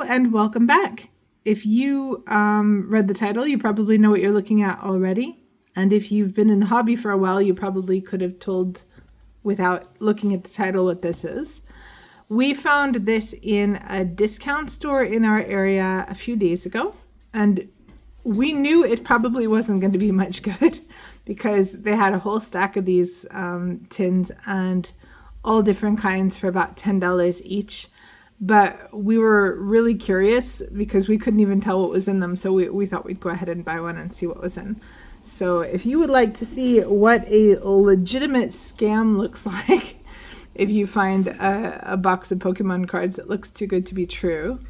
and welcome back. If you read the title, you probably know what you're looking at already. And if you've been in the hobby for a while, you probably could have told without looking at the title what this is. We found this in a discount store in our area a few days ago, and we knew it probably wasn't going to be much good because they had a whole stack of these tins and all different kinds for about $10 each. But we were really curious because we couldn't even tell what was in them. So we thought we'd go ahead and buy one and see what was in. So if you would like to see what a legitimate scam looks like, if you find a box of Pokemon cards that looks too good to be true.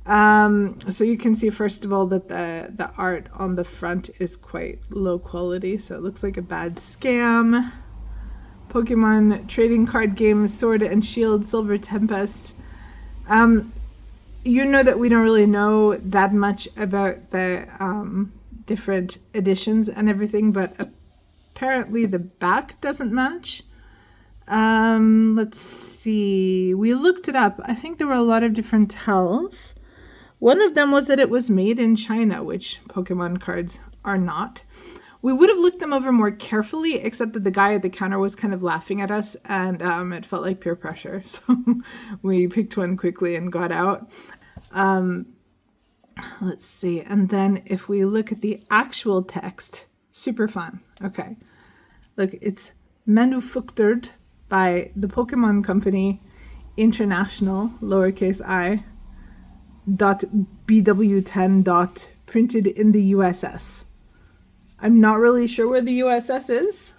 So you can see, first of all, that the art on the front is quite low quality. So it looks like a bad scam. Pokemon trading card game, Sword and Shield, Silver Tempest. You know that we don't really know that much about the different editions and everything, but apparently the back doesn't match. Let's see. We looked it up. I think there were a lot of different tells. One of them was that it was made in China, which Pokemon cards are not. We would have looked them over more carefully, except that the guy at the counter was kind of laughing at us, and it felt like peer pressure. So we picked one quickly and got out. Let's see. And then if we look at the actual text, super fun. Okay. Look, it's manufactured by the Pokemon Company International, lowercase I, .bw10 dot printed in the USS. I'm not really sure where the USS is.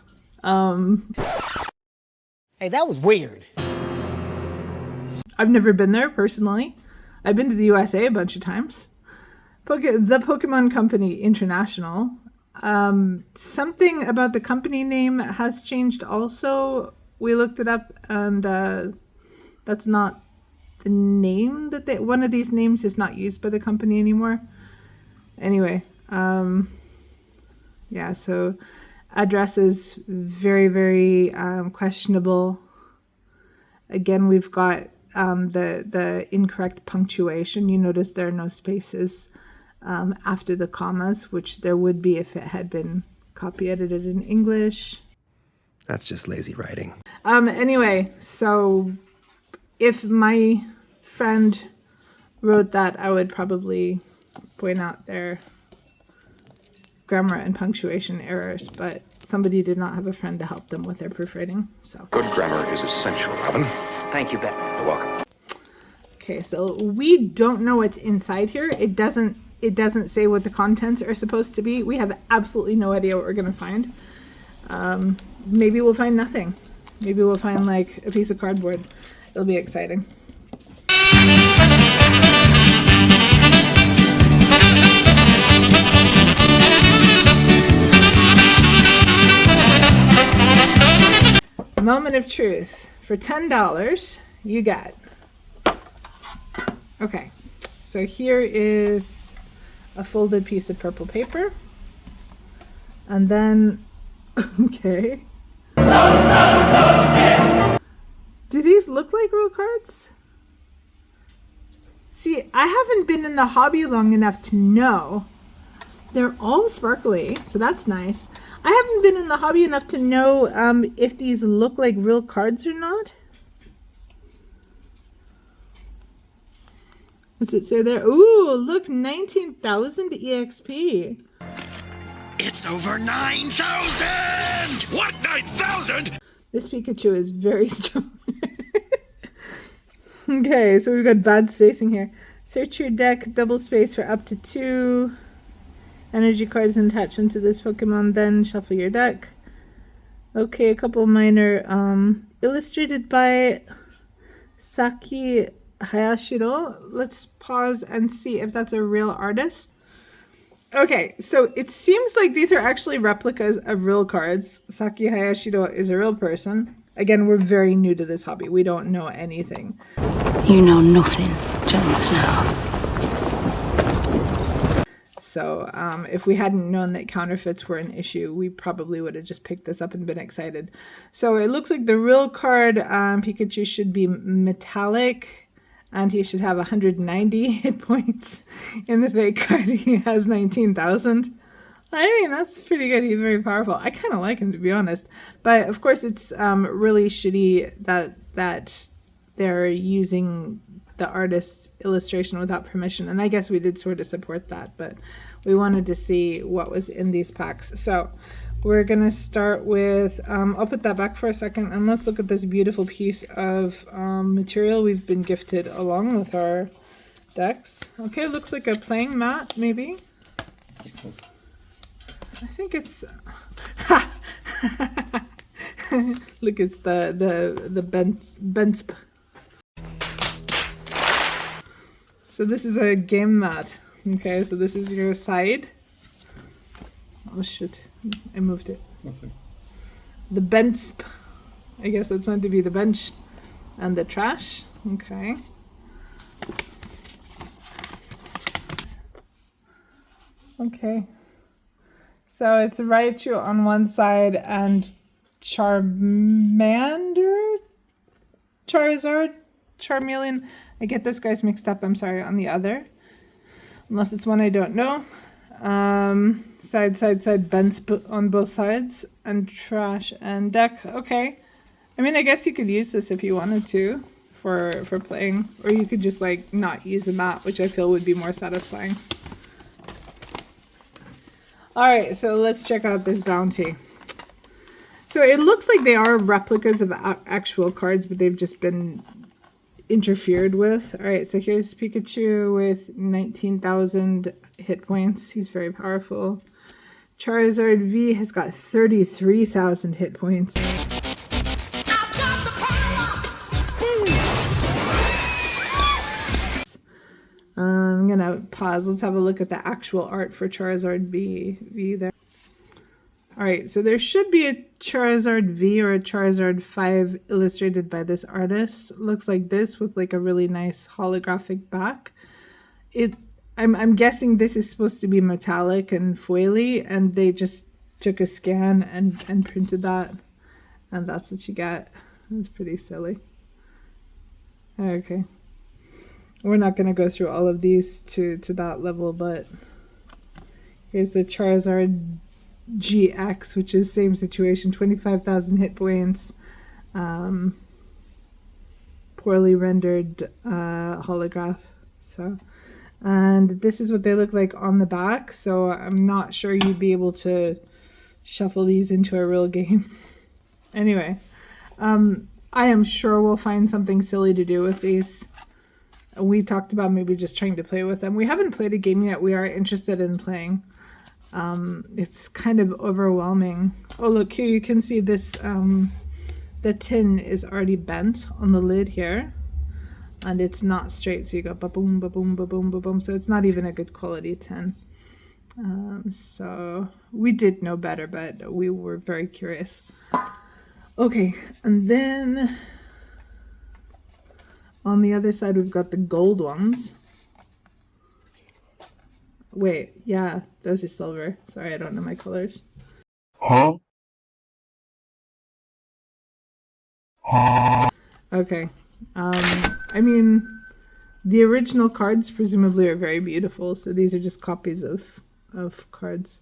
Hey, that was weird. I've never been there personally. I've been to the USA a bunch of times. The Pokemon Company International. Something about the company name has changed also. We looked it up, and that's not the name that one of these names is not used by the company anymore. Anyway, yeah, so address is very, very questionable. Again, we've got the incorrect punctuation. You notice there are no spaces after the commas, which there would be if it had been copy edited in English. That's just lazy writing. Anyway, so if my friend wrote that, I would probably point out their grammar and punctuation errors, but somebody did not have a friend to help them with their proofreading. So good grammar is essential, Robin. Thank you, Batman. You're welcome. Okay, so we don't know what's inside here. It doesn't say what the contents are supposed to be. We have absolutely no idea what we're going to find. Maybe we'll find nothing. Maybe we'll find like a piece of cardboard. It'll be exciting. Moment of truth. For $10, you got. Okay, so here is a folded piece of purple paper. And then, okay. Do these look like real cards? See, I haven't been in the hobby long enough to know. They're all sparkly, so that's nice. I haven't been in the hobby enough to know if these look like real cards or not. What's it say there? Ooh, look, 19,000 EXP. It's over 9,000! What, 9,000? This Pikachu is very strong. Okay, so we've got bad spacing here. Search your deck, double space for up to 2 energy cards and attach them to this Pokemon, then shuffle your deck. Okay, a couple minor, illustrated by Saki Hayashiro. Let's pause and see if that's a real artist. Okay, so it seems like these are actually replicas of real cards. Saki Hayashiro is a real person. Again, we're very new to this hobby. We don't know anything. You know nothing, Jon Snow. So if we hadn't known that counterfeits were an issue, we probably would have just picked this up and been excited. So it looks like the real card Pikachu should be metallic. And he should have 190 hit points. In the fake card, he has 19,000. I mean, that's pretty good. He's very powerful. I kind of like him, to be honest. But of course, it's really shitty that they're using the artist's illustration without permission. And I guess we did sort of support that, but we wanted to see what was in these packs. So we're going to start with, I'll put that back for a second, and let's look at this beautiful piece of material we've been gifted along with our decks. Okay, looks like a playing mat, maybe. I think it's... Look, it's the Bensp. So this is a game mat. Okay, so this is your side. Oh shit, I moved it. Nothing. The Bensp. I guess that's meant to be the bench. And the trash. Okay. Okay. So it's Raichu on one side and Charmander? Charizard? Charmeleon? I get those guys mixed up, I'm sorry, on the other. Unless it's one I don't know. Side, bends on both sides. And trash and deck. Okay. I mean, I guess you could use this if you wanted to for playing. Or you could just, like, not use a mat, which I feel would be more satisfying. Alright, so let's check out this bounty. So it looks like they are replicas of actual cards, but they've just been interfered with. Alright, so here's Pikachu with 19,000 hit points. He's very powerful. Charizard V has got 33,000 hit points. I'm gonna pause. Let's have a look at the actual art for Charizard V there. Alright, so there should be a Charizard V or a Charizard 5 illustrated by this artist. Looks like this with like a really nice holographic back. I'm guessing this is supposed to be metallic and foily, and they just took a scan and printed that, and that's what you get. It's pretty silly. Okay. We're not going to go through all of these to that level, but here's the Charizard GX, which is same situation, 25,000 hit points, poorly rendered holograph. So, and this is what they look like on the back. So I'm not sure you'd be able to shuffle these into a real game. Anyway, I am sure we'll find something silly to do with these. We talked about maybe just trying to play with them. We haven't played a game yet. We are interested in playing. It's kind of overwhelming. Oh, look, here you can see this. The tin is already bent on the lid here. And it's not straight. So you go ba-boom, ba-boom, ba-boom, ba-boom. So it's not even a good quality tin. So we did know better, but we were very curious. Okay, and then... on the other side, we've got the gold ones. Wait, yeah, those are silver. Sorry, I don't know my colors. Huh? Okay. I mean, the original cards presumably are very beautiful, so these are just copies of cards.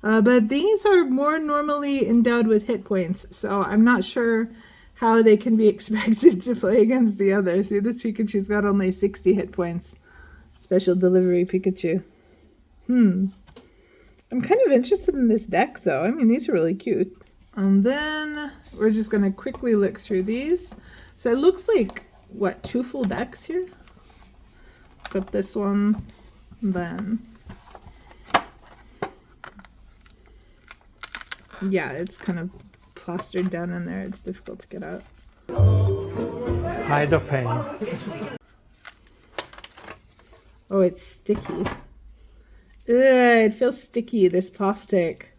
But these are more normally endowed with hit points, so I'm not sure how they can be expected to play against the others. See, this Pikachu's got only 60 hit points. Special delivery Pikachu. I'm kind of interested in this deck, though. I mean, these are really cute. And then we're just going to quickly look through these. So it looks like, what, 2 full decks here? Got this one, then... yeah, it's kind of plastered down in there. It's difficult to get out. Hide the pain. Oh, it's sticky. Ugh, it feels sticky, this plastic.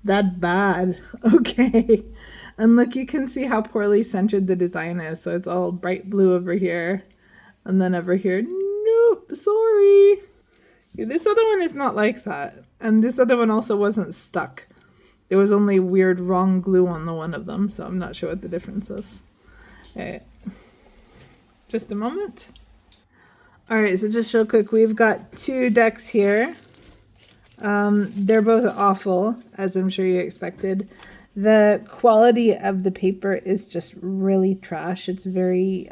That bad. Okay. And look, you can see how poorly centered the design is. So it's all bright blue over here. And then over here, nope, sorry. This other one is not like that. And this other one also wasn't stuck. There was only weird wrong glue on the one of them, so I'm not sure what the difference is. Okay. Just a moment. All right, so just real quick, we've got 2 decks here. They're both awful, as I'm sure you expected. The quality of the paper is just really trash. It's very,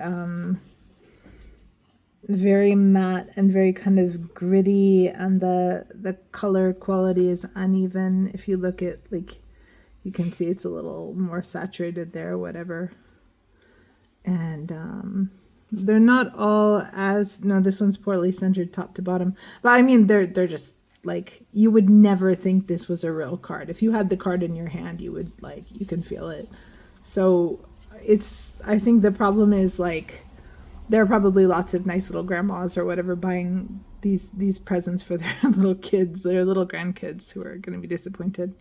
very matte and very kind of gritty, and the color quality is uneven. If you look at, like, you can see it's a little more saturated there, whatever. And they're not all as, no, this one's poorly centered top to bottom. But I mean, they're just, like, you would never think this was a real card. If you had the card in your hand, you would, like, you can feel it. So it's, I think the problem is, like, there are probably lots of nice little grandmas or whatever buying these presents for their little kids, their little grandkids, who are going to be disappointed.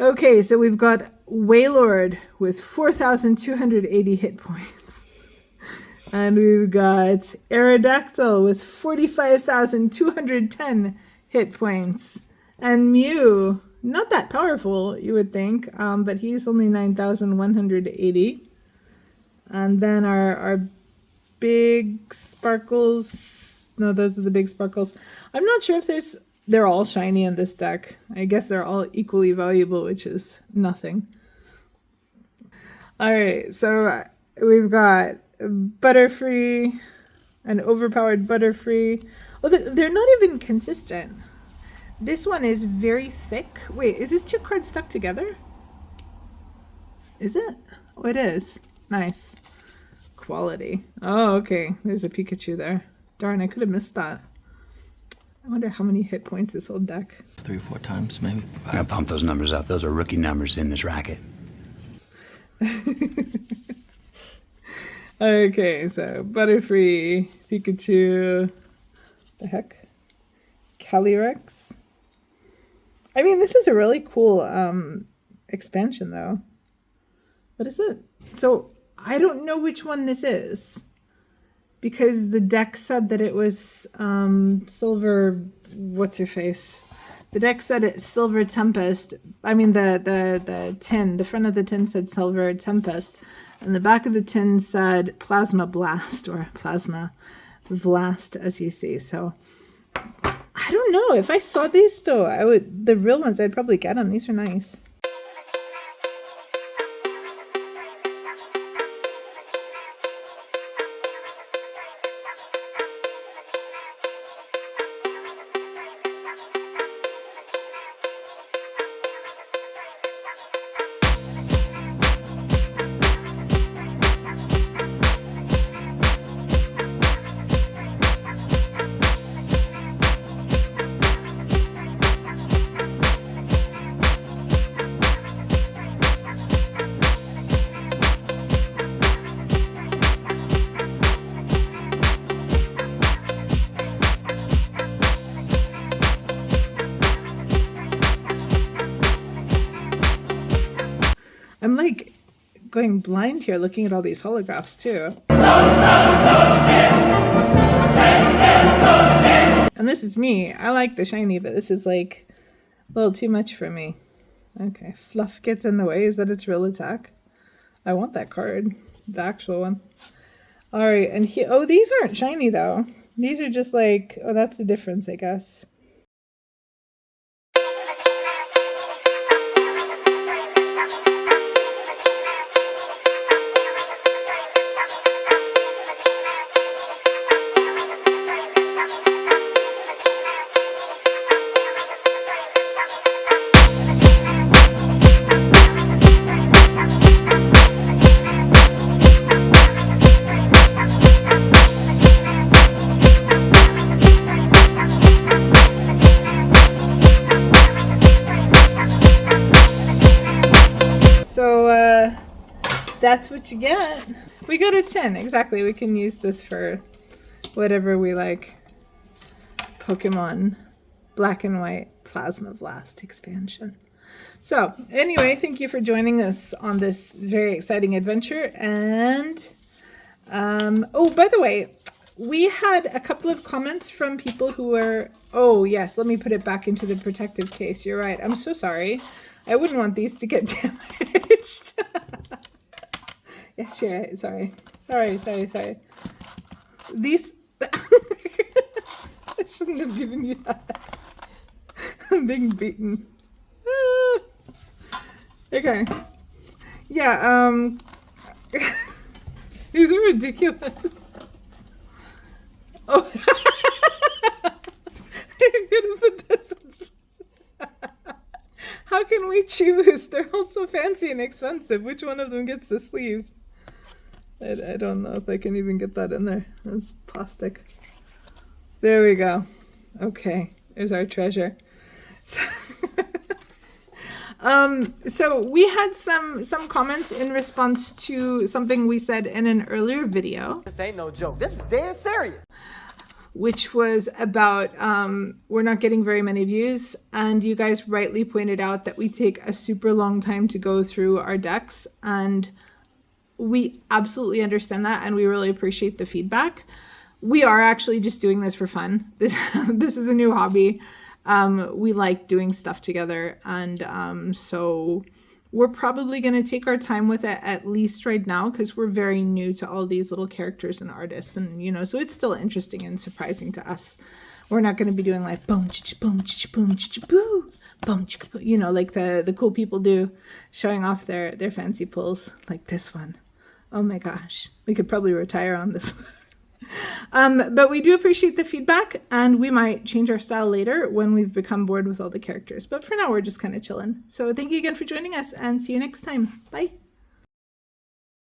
Okay, so we've got Waylord with 4,280 hit points. And we've got Aerodactyl with 45,210 hit points. And Mew, not that powerful, you would think, but he's only 9,180. And then our big sparkles, no, those are the big sparkles. I'm not sure if they're all shiny in this deck. I guess they're all equally valuable, which is nothing. All right, so we've got Butterfree, an overpowered Butterfree. Oh, they're not even consistent. This one is very thick. Wait, is this 2 cards stuck together? Is it? Oh, it is. Nice. Quality. Oh, okay. There's a Pikachu there. Darn, I could have missed that. I wonder how many hit points this whole deck. 3 or 4 times, maybe. I gotta pump those numbers up. Those are rookie numbers in this racket. Okay, so Butterfree, Pikachu, the heck? Calyrex. I mean, this is a really cool expansion, though. What is it? So, I don't know which one this is, because the deck said that it was Silver, what's her face? The deck said it's Silver Tempest. I mean, the tin, the front of the tin said Silver Tempest, and the back of the tin said Plasma Blast, or Plasma Blast, as you see. So I don't know. If I saw these, though, I would, the real ones, I'd probably get them. These are nice. I'm like going blind here looking at all these holographs too. And this is me. I like the shiny, but this is like a little too much for me. Okay, Fluff gets in the way. Is that its real attack? I want that card, the actual one. All right, and oh, these aren't shiny though. These are just like, oh, that's the difference, I guess. That's what you get. We got a 10, exactly. We can use this for whatever we like. Pokemon Black and White Plasma Blast expansion. So anyway, thank you for joining us on this very exciting adventure. And oh, by the way, we had a couple of comments from people who were, oh yes, let me put it back into the protective case. You're right. I'm so sorry. I wouldn't want these to get damaged. Yes, you're right. Sorry. These... I shouldn't have given you that. I'm being beaten. Okay. Yeah, these are ridiculous. Oh. I'm gonna put this. How can we choose? They're all so fancy and expensive. Which one of them gets the sleeve? I don't know if I can even get that in there. That's plastic. There we go. Okay, there's our treasure. So we had some comments in response to something we said in an earlier video. This ain't no joke. This is dead serious. Which was about we're not getting very many views, and you guys rightly pointed out that we take a super long time to go through our decks, and we absolutely understand that, and we really appreciate the feedback. We are actually just doing this for fun. This is a new hobby. We like doing stuff together, and so we're probably going to take our time with it, at least right now, because we're very new to all these little characters and artists, and so it's still interesting and surprising to us. We're not going to be doing like boom cha boom cha boom cha boo boom cha boo, like the cool people do, showing off their fancy pulls like this one. Oh my gosh, we could probably retire on this. But we do appreciate the feedback, and we might change our style later when we've become bored with all the characters. But for now, we're just kind of chilling. So thank you again for joining us, and see you next time. Bye.